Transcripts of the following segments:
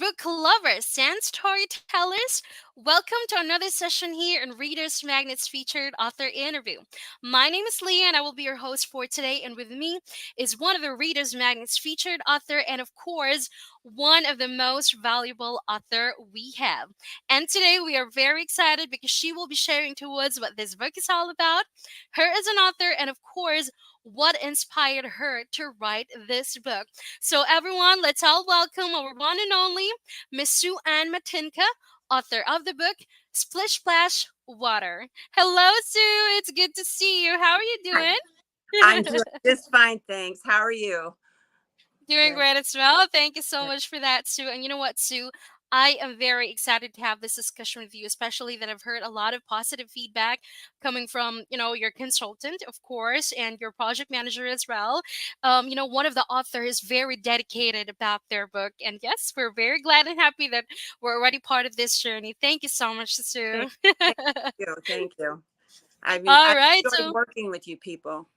book lovers and storytellers. Welcome to another session here in Readers Magnet's featured author interview. My name is Leah, and I will be your host for today. And with me is one of the Readers Magnet's featured author, and of course, one of the most valuable author we have. And today we are very excited because she will be sharing to us what this book is all about, her as an author, and of course, what inspired her to write this book. So, everyone, let's all welcome our one and only Miss Sue Ann Matinkhah, author of the book Splish Splash Water. Hello, Sue. It's good to see you. How are you Hi, doing? I'm doing just fine, thanks. How are you? Doing Good. great as well. Thank you so Good. much for that, Sue. And you know what, Sue? I am very excited to have this discussion with you, especially that I've heard a lot of positive feedback coming from, your consultant, of course, and your project manager as well. One of the authors very dedicated about their book. And yes, we're very glad and happy that we're already part of this journey. Thank you so much, Thank, Sue. thank you. Thank you. All I right. enjoyed So working with you people.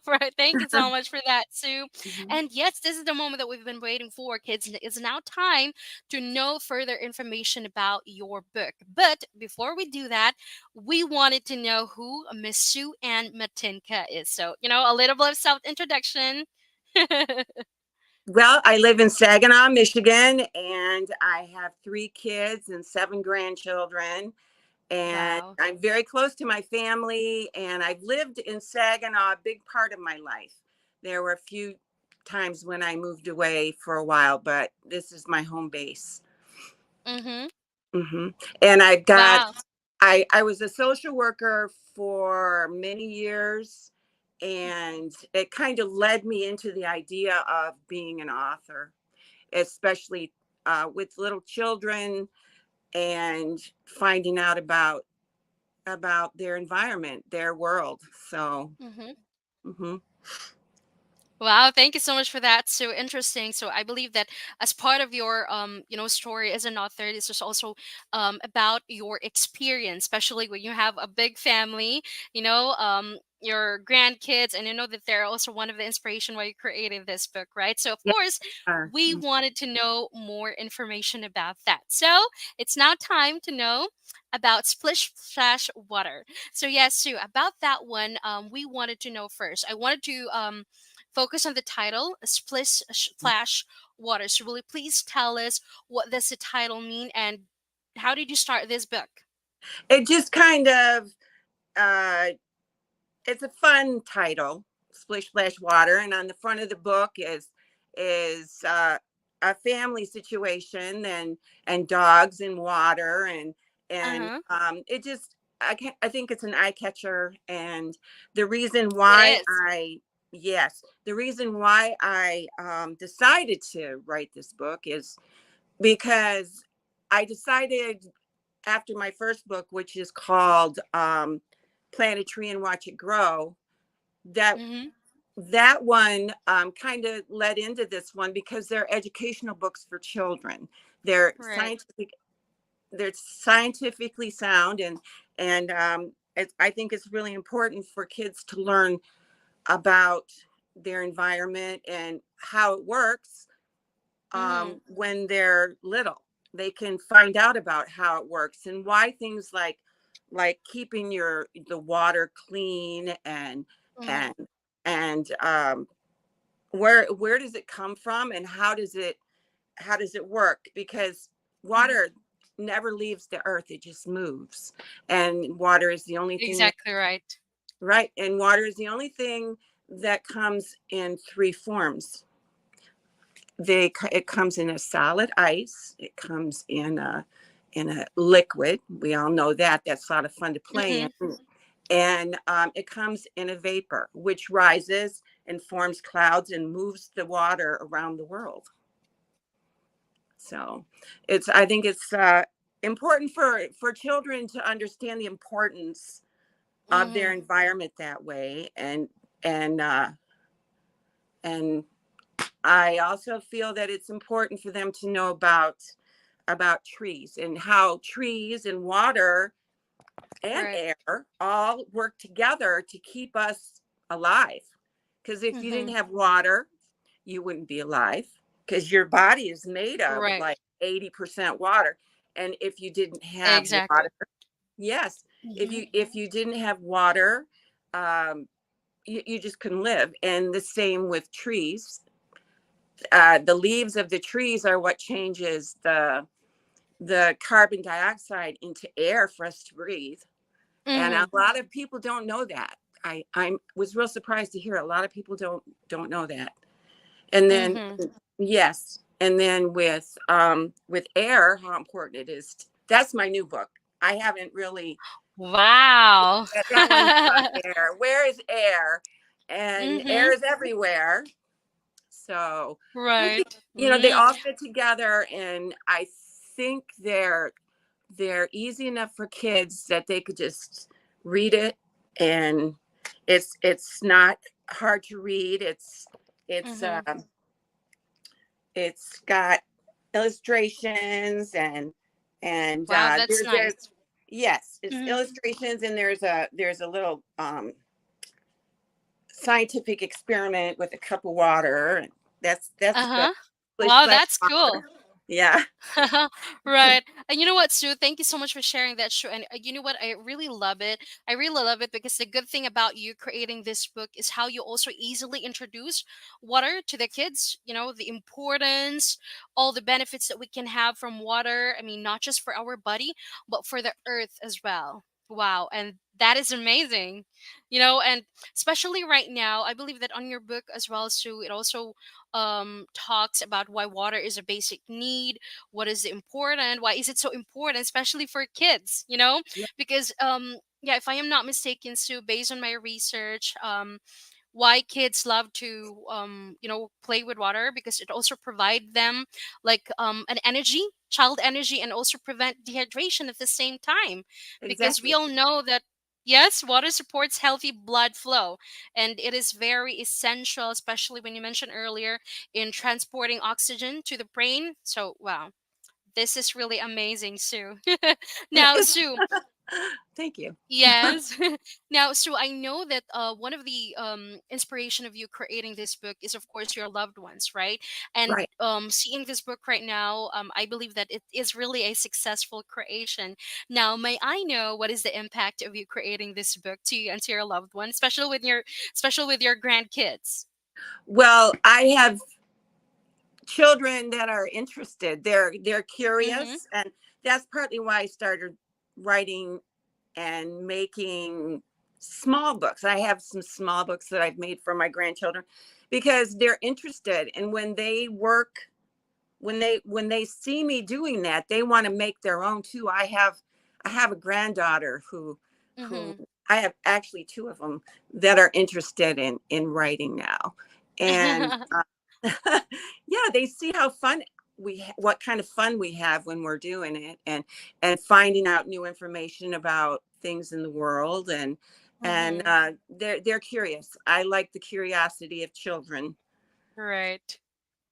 right. Thank you so much for that, Sue. Mhm. And yes, this is the moment that we've been waiting for, kids. It's now time to know further information about your book. But before we do that, we wanted to know who Miss Sue Ann Matinka is. So, a little bit of self introduction. Well, I live in Saginaw, Michigan, and I have 3 kids and 7 grandchildren. And Wow. I'm very close to my family, and I've lived in Saginaw a big part of my life. There were a few times when I moved away for a while, but this is my home base. Mm-hmm. hmm And I've got Wow. I was a social worker for many years, and it kind of led me into the idea of being an author, especially with little children and finding out about their environment, their world. So, Mm-hmm. hmm Wow, thank you so much for that. So interesting. So I believe that as part of your story as an author, this is also about your experience, especially when you have a big family, your grandkids, and you know that they're also one of the inspiration why you created this book, right? So of yeah. course, uh, we wanted to know more information about that. So it's now time to know about Splish Splash Water. So yes, Sue, about that one, we wanted to know first. I wanted to focus on the title, Splish Splash Water. So will you please tell us what does the title mean and how did you start this book? it just kind of uh, it's a fun title, Splish Splash Water, and on the front of the book is a family situation and dogs and water and Uh-huh. it just I think it's an eye catcher, and the reason It why is. the reason why I decided to write this book is because I decided after my first book, which is called Plant a Tree and Watch It Grow, that Mm-hmm. that one kind of led into this one because they're educational books for children. They're Right. they're scientifically sound, and I think it's really important for kids to learn about their environment and how it works Mm-hmm. when they're little. They can find out about how it works and why things like keeping the water clean Mm-hmm. and and where does it come from and how does it work, because Mm-hmm. water never leaves the earth, it just moves, and water is the only thing that, Exactly right. right, and water is the only thing that comes in 3 forms. It comes in a solid ice, it comes in a liquid, we all know that's a lot of fun to play Mm-hmm. in, and it comes in a vapor which rises and forms clouds and moves the water around the world. So I think it's important for children to understand the importance of their Mm-hmm. environment that way, and and I also feel that it's important for them to know about trees and how trees and water and Right. air all work together to keep us alive. Because if you Mm-hmm. didn't have water, you wouldn't be alive. because your body is made of Right. like 80% water. And if you didn't have Exactly. water, yes, Hmm. if you didn't have water, um, you just couldn't live. And the same with trees. The leaves of the trees are what changes the carbon dioxide into air for us to breathe. And a Hmm. lot of people don't know that. I was real surprised to hear a lot of people don't know that. And then Hmm. yes, and then with air, how important it is. That's my new book. I haven't really. Wow. That one's about air. Where is air? And Hmm. air is everywhere. So I think, Right. they Mm. all fit together, and I think they're easy enough for kids that they could just read it, and it's not hard to read. It's Hmm. it's got illustrations, and Wow, that's there's nice. yes, it's Hmm. illustrations, and there's a little scientific experiment with a cup of water, and that's the Uh-huh. English Wow, slash that's cool. water. Yeah. Right. And you know what, Sue? Thank you so much for sharing that show. And you know what? I really love it. I really love it because the good thing about you creating this book is how you also easily introduce water to the kids. You know, the importance, all the benefits that we can have from water. I mean, not just for our body, but for the earth as well. Wow. And that is amazing. And especially right now, I believe that on your book as well, Sue, it also talks about why water is a basic need. What is important? Why is it so important, especially for kids? Yeah, Because yeah, if I am not mistaken, Sue, based on my research, why kids love to play with water, because it also provide them like an energy, child energy, and also prevent dehydration at the same time, because we exactly. all know that yes, water supports healthy blood flow, and it is very essential, especially when you mentioned earlier in transporting oxygen to the brain. So wow, this is really amazing, Sue. Now, Sue, Thank you. yes. Now, Sue, I know that one of the inspiration of you creating this book is, of course, your loved ones, right? And Right. seeing this book right now, I believe that it is really a successful creation. Now, may I know what is the impact of you creating this book to you and to your loved ones, especially with your grandkids? Well, I have children that are interested. They're Mm-hmm. curious, and that's partly why I started writing and making small books. I have some small books that I've made for my grandchildren because they're interested, and when they see me doing that, they want to make their own too. I have a granddaughter who Mm-hmm. I have actually two of them that are interested in writing now, and yeah, they see how fun what kind of fun we have when we're doing it, and finding out new information about things in the world, and Mm-hmm. they're curious. I like the curiosity of children. Right.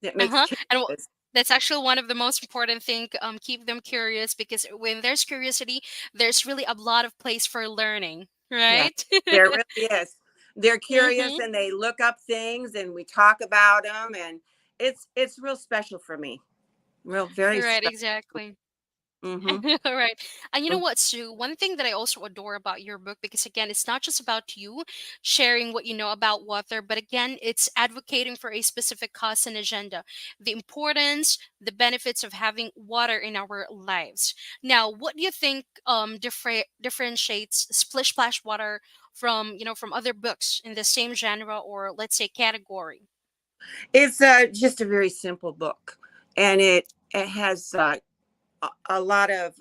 That makes Uh-huh. And curious. that's actually one of the most important thing. Keep them curious, because when there's curiosity, there's really a lot of place for learning, Yeah, right? there really is. They're curious, Mm-hmm. and they look up things, and we talk about them, and it's real special for me. Real, very Right, special. exactly. Hmm. All right. And you know what, Sue? One thing that I also adore about your book, because again, it's not just about you sharing what you know about water, but again, it's advocating for a specific cause and agenda, the importance, the benefits of having water in our lives. Now, what do you think differentiates Splish Splash Water from other books in the same genre, or let's say category? It's just a very simple book, and it has a lot of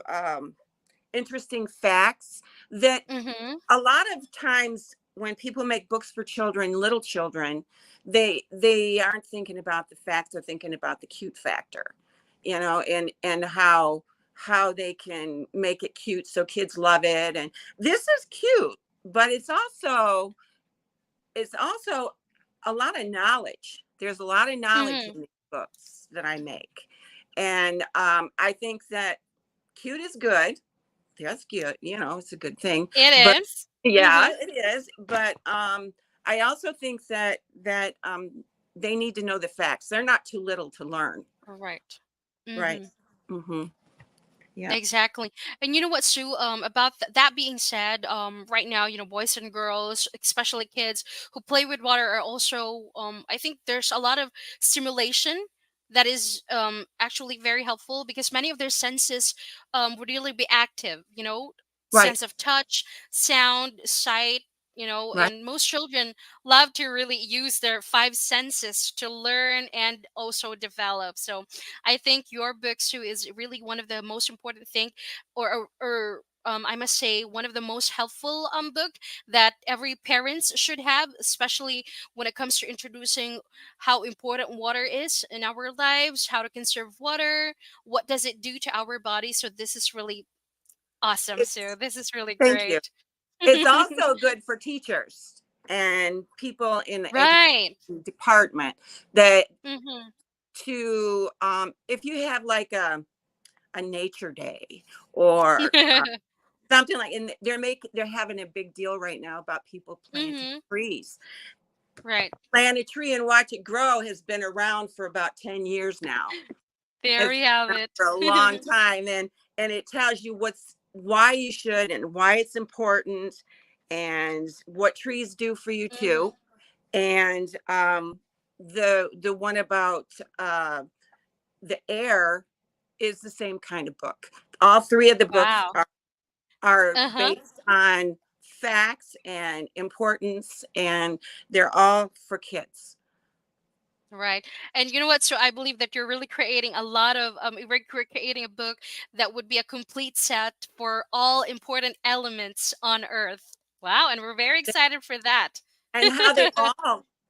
interesting facts that Mm-hmm. a lot of times when people make books for children, little children, they aren't thinking about the facts, they're thinking about the cute factor, and how they can make it cute so kids love it. And this is cute, but it's also a lot of knowledge. There's a lot of knowledge Mm-hmm. in these books that I make, and I think that cute is good. That's good. It's a good thing. But It is. yeah, Mm-hmm. it is. But I also think that they need to know the facts. They're not too little to learn. Right. Right. Mm-hmm. Mm-hmm. Yeah. Exactly. And you know what, Sue? About that being said, right now, boys and girls, especially kids who play with water, are also, I think there's a lot of stimulation that is actually very helpful because many of their senses would really be active. Right. Sense of touch, sound, sight. Right. And most children love to really use their five senses to learn and also develop. So I think your book, Sue, is really one of the most important thing, or I must say, one of the most helpful book that every parents should have, especially when it comes to introducing how important water is in our lives, how to conserve water, what does it do to our body. So this is really awesome, Sue. It's This is really Thank you. great. It's also good for teachers and people in the education Right. department that Mm-hmm. to if you have like a nature day or something like, and they're having a big deal right now about people planting Mm-hmm. trees. Right. Plant a tree and watch it grow has been around for about 10 years now. There It's we been have around it. for a long time, and it tells you why you should and why it's important and what trees do for you Mm-hmm. too. And the one about the air is the same kind of book. All three of the books Wow. are Uh-huh. based on facts and importance, and they're all for kids. Right. And you know what? So I believe that you're really creating a lot of we're creating a book that would be a complete set for all important elements on Earth. Wow, and we're very excited for that. And how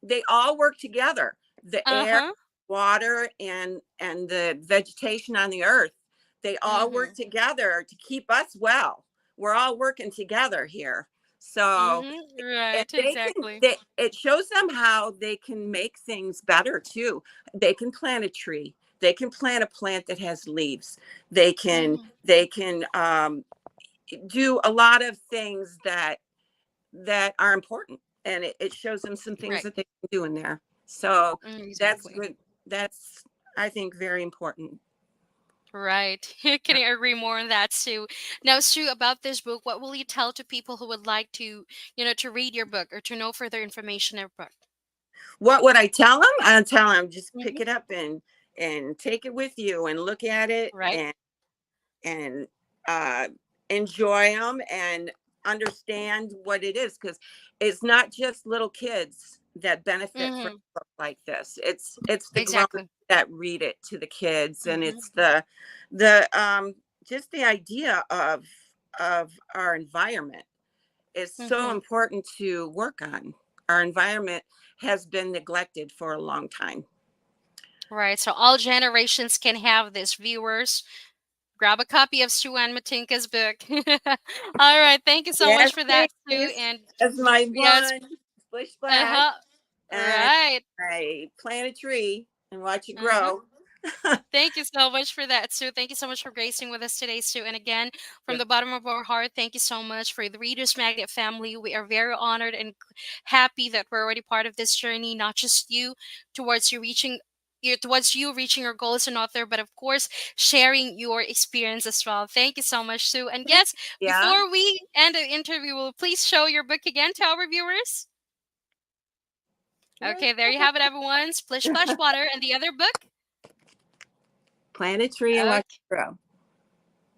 they all work together. The air, Uh-huh. water, and the vegetation on the earth, they all work Mhm. together to keep us well. We're all working together here. So Mhm. and Right, exactly. it shows them how they can make things better too. They can plant a tree. They can plant a plant that has leaves. Mhm. They can do a lot of things that are important, and it shows them some things Right. that they can do in there. So that's Exactly. good. That's, I think, very important. Right. Can I agree more on that, Sue? Now, Sue, about this book, what will you tell to people who would like to read your book or to know further information in your book? What would I tell them? I'll tell them just pick Mhm. it up and take it with you and look at it Right. and uh, enjoy them and understand what it is, because it's not just little kids that benefit from Mhm. a book like this. It's the grown Exactly. that read it to the kids, and Mhm. it's the just the idea of our environment is so Mhm. important to work on. Our environment has been neglected for a long time. Right. So all generations can have this, viewers. Grab a copy of Sue Ann Matinka's book. All right. Thank you so Yes, much for that, Sue. please. And That's my yes, one. Splish splash. uh-huh. And Right. I plant a tree and watch it Uh-huh. grow. Thank you so much for that, Sue. Thank you so much for gracing with us today, Sue. And again, from Yeah. the bottom of our heart, thank you so much for the Readers Magnet family. We are very honored and happy that we're already part of this journey, not just you towards you reaching your goal as an author, but of course sharing your experience as well. Thank you so much, Sue. And yes, Yeah. before we end the interview, will you please show your book again to our viewers? Okay, there you have it, everyone. Splish Splash Water and the other book. Plant a tree and watch it grow.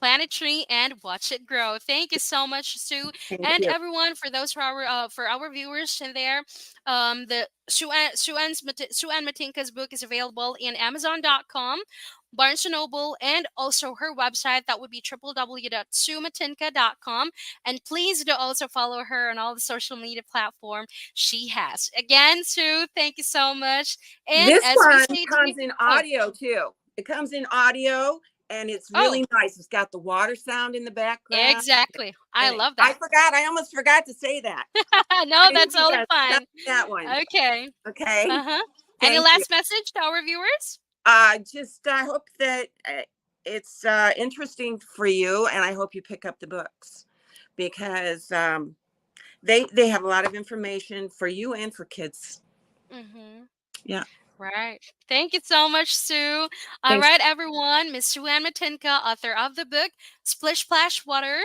Plant a tree and watch it grow. Thank you so much, Sue, Thank and you. everyone for our viewers in there. The Sue Ann Matinka's book is available in Amazon.com, Barnes and Noble, and also her website. That would be www.suematinka.com. And please do also follow her on all the social media platform she has. Again, Sue, thank you so much. And This as we one say to you, comes in oh, audio too. It comes in audio and it's oh, really nice. It's got the water sound in the background. exactly. I And love that. I almost forgot to say that. No, I need that's you totally to tell fine. me that one. Okay. Okay. Uh-huh. Any Thank you. last message to our viewers? Just I hope that it's interesting for you, and I hope you pick up the books because they have a lot of information for you and for kids. Mm-hmm. Yeah. Right. Thank you so much, Sue. All Thanks. right, everyone. Miss Sue Ann Matinkhah, author of the book Splish Splash Water.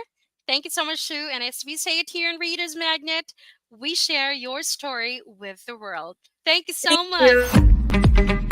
Thank you so much, Sue. And as we say it here in Reader's Magnet, we share your story with the world. Thank you Thank so much. you.